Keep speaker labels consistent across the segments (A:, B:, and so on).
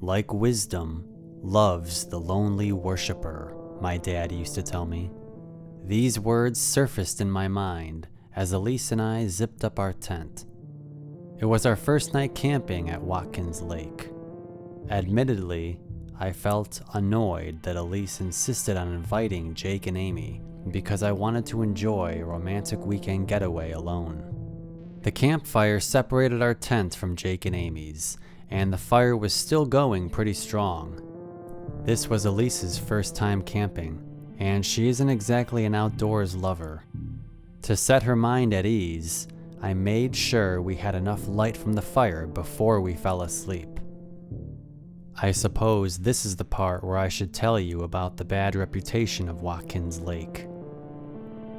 A: like wisdom, loves the lonely worshiper, my dad used to tell me. These words surfaced in my mind as Elise and I zipped up our tent. It was our first night camping at Watkins Lake. Admittedly, I felt annoyed that Elise insisted on inviting Jake and Amy because I wanted to enjoy a romantic weekend getaway alone. The campfire separated our tent from Jake and Amy's, and the fire was still going pretty strong. This was Elise's first time camping, and she isn't exactly an outdoors lover. To set her mind at ease, I made sure we had enough light from the fire before we fell asleep. I suppose this is the part where I should tell you about the bad reputation of Watkins Lake.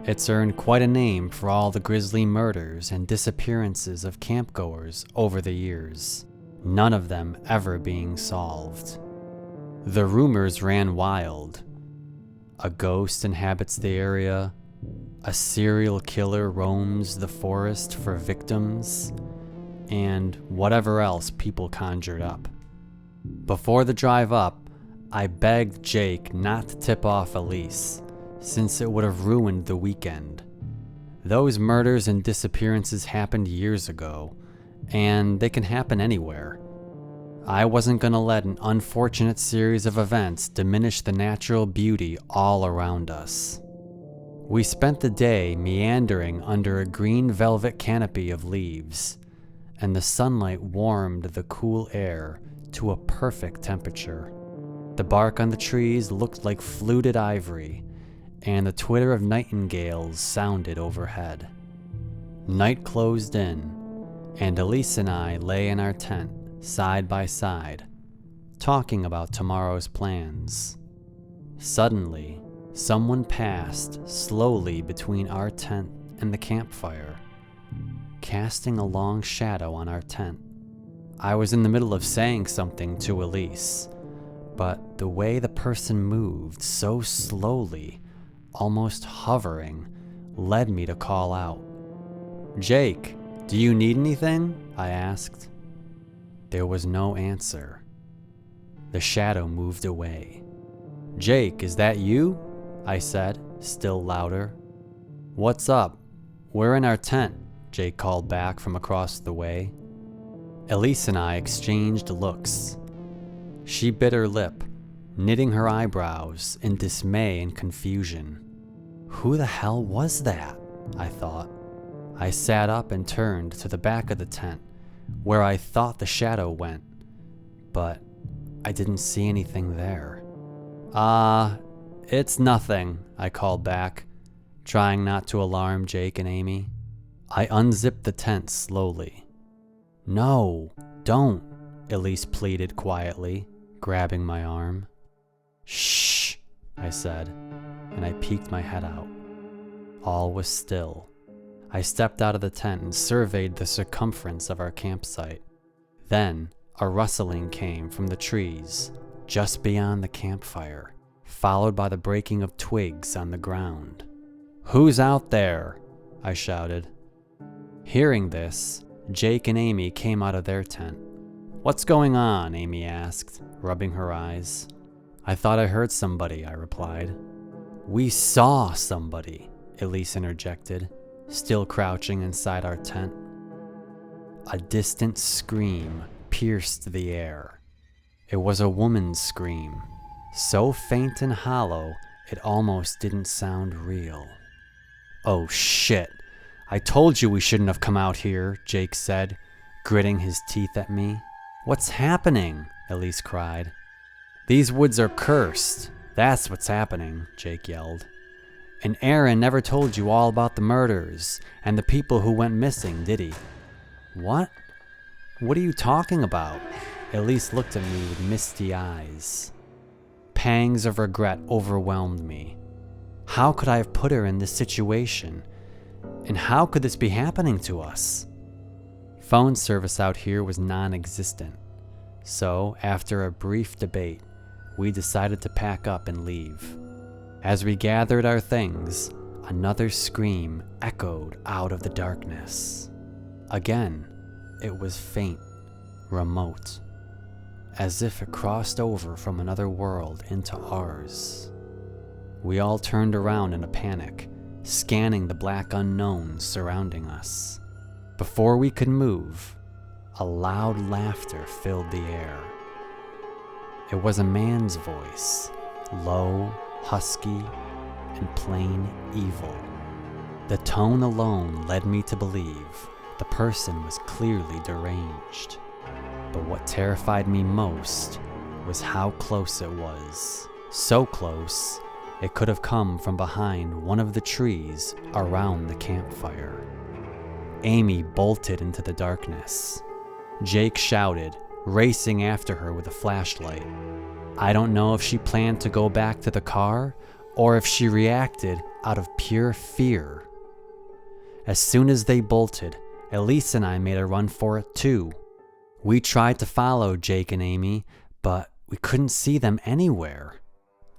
A: It's earned quite a name for all the grisly murders and disappearances of campgoers over the years, none of them ever being solved. The rumors ran wild. A ghost inhabits the area, a serial killer roams the forest for victims, and whatever else people conjured up. Before the drive up, I begged Jake not to tip off Elise, since it would have ruined the weekend. Those murders and disappearances happened years ago, and they can happen anywhere. I wasn't going to let an unfortunate series of events diminish the natural beauty all around us. We spent the day meandering under a green velvet canopy of leaves, and the sunlight warmed the cool air to a perfect temperature. The bark on the trees looked like fluted ivory, and the twitter of nightingales sounded overhead. Night closed in, and Elise and I lay in our tent, side by side, talking about tomorrow's plans. Suddenly, someone passed slowly between our tent and the campfire, casting a long shadow on our tent. I was in the middle of saying something to Elise, but the way the person moved so slowly, almost hovering, led me to call out. "Jake, do you need anything?" I asked. There was no answer. The shadow moved away. "Jake, is that you?" I said, still louder. "What's up? We're in our tent," Jake called back from across the way. Elise and I exchanged looks. She bit her lip, knitting her eyebrows in dismay and confusion. Who the hell was that? I thought. I sat up and turned to the back of the tent, where I thought the shadow went, but I didn't see anything there. It's nothing," I called back, trying not to alarm Jake and Amy. I unzipped the tent slowly. "No, don't," Elise pleaded quietly, grabbing my arm. "Shh," I said, and I peeked my head out. All was still. I stepped out of the tent and surveyed the circumference of our campsite. Then, a rustling came from the trees just beyond the campfire, followed by the breaking of twigs on the ground. "Who's out there?" I shouted. Hearing this, Jake and Amy came out of their tent. "What's going on?" Amy asked, rubbing her eyes. "I thought I heard somebody," I replied. "We saw somebody," Elise interjected, still crouching inside our tent. A distant scream pierced the air. It was a woman's scream, so faint and hollow it almost didn't sound real. "Oh shit, I told you we shouldn't have come out here," Jake said, gritting his teeth at me. "What's happening?" Elise cried. "These woods are cursed. That's what's happening," Jake yelled. "And Aaron never told you all about the murders and the people who went missing, did he?" "What? What are you talking about?" Elise looked at me with misty eyes. Pangs of regret overwhelmed me. How could I have put her in this situation? And how could this be happening to us? Phone service out here was non-existent. So, after a brief debate, we decided to pack up and leave. As we gathered our things, another scream echoed out of the darkness. Again, it was faint, remote. as if it crossed over from another world into ours. We all turned around in a panic, scanning the black unknowns surrounding us. Before we could move, a loud laughter filled the air. It was a man's voice, low, husky, and plain evil. The tone alone led me to believe the person was clearly deranged. But what terrified me most was how close it was. So close, it could have come from behind one of the trees around the campfire. Amy bolted into the darkness. Jake shouted, racing after her with a flashlight. I don't know if she planned to go back to the car or if she reacted out of pure fear. As soon as they bolted, Elise and I made a run for it too. We tried to follow Jake and Amy, but we couldn't see them anywhere.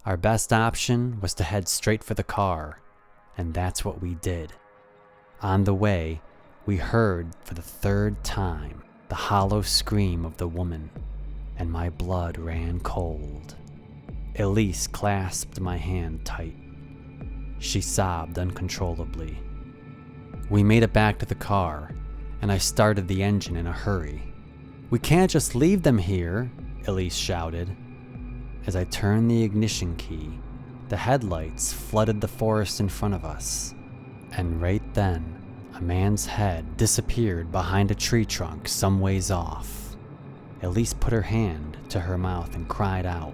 A: Our best option was to head straight for the car, and that's what we did. On the way, we heard for the third time the hollow scream of the woman, and my blood ran cold. Elise clasped my hand tight. She sobbed uncontrollably. We made it back to the car, and I started the engine in a hurry. We can't just leave them here, Elise shouted. As I turned the ignition key, the headlights flooded the forest in front of us, and right then, a man's head disappeared behind a tree trunk some ways off. Elise put her hand to her mouth and cried out,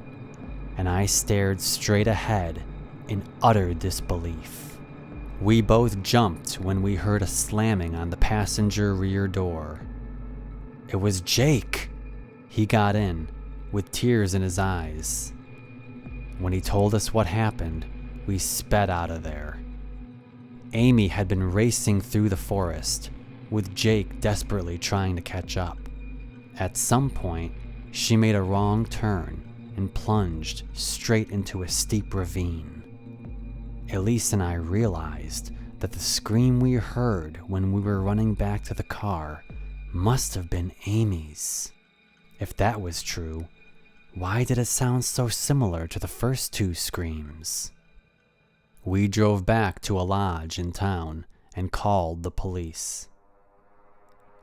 A: and I stared straight ahead in utter disbelief. We both jumped when we heard a slamming on the passenger rear door. It was Jake. He got in, with tears in his eyes. When he told us what happened, we sped out of there. Amy had been racing through the forest, with Jake desperately trying to catch up. At some point, she made a wrong turn and plunged straight into a steep ravine. Elise and I realized that the scream we heard when we were running back to the car must have been Amy's. If that was true, why did it sound so similar to the first two screams? We drove back to a lodge in town and called the police.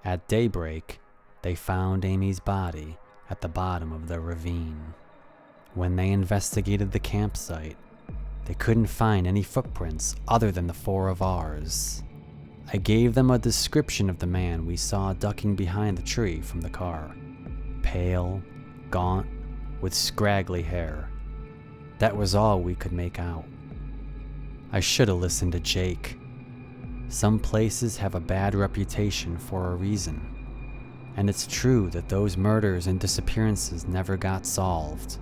A: At daybreak, they found Amy's body at the bottom of the ravine. When they investigated the campsite, they couldn't find any footprints other than the four of ours. I gave them a description of the man we saw ducking behind the tree from the car. Pale, gaunt, with scraggly hair. That was all we could make out. I should have listened to Jake. Some places have a bad reputation for a reason. And it's true that those murders and disappearances never got solved.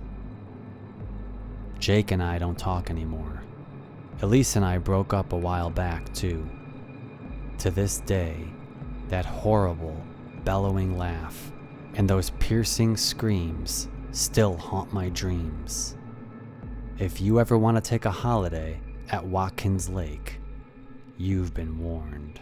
A: Jake and I don't talk anymore. Elise and I broke up a while back too. To this day, that horrible, bellowing laugh and those piercing screams still haunt my dreams. If you ever want to take a holiday at Watkins Lake, you've been warned.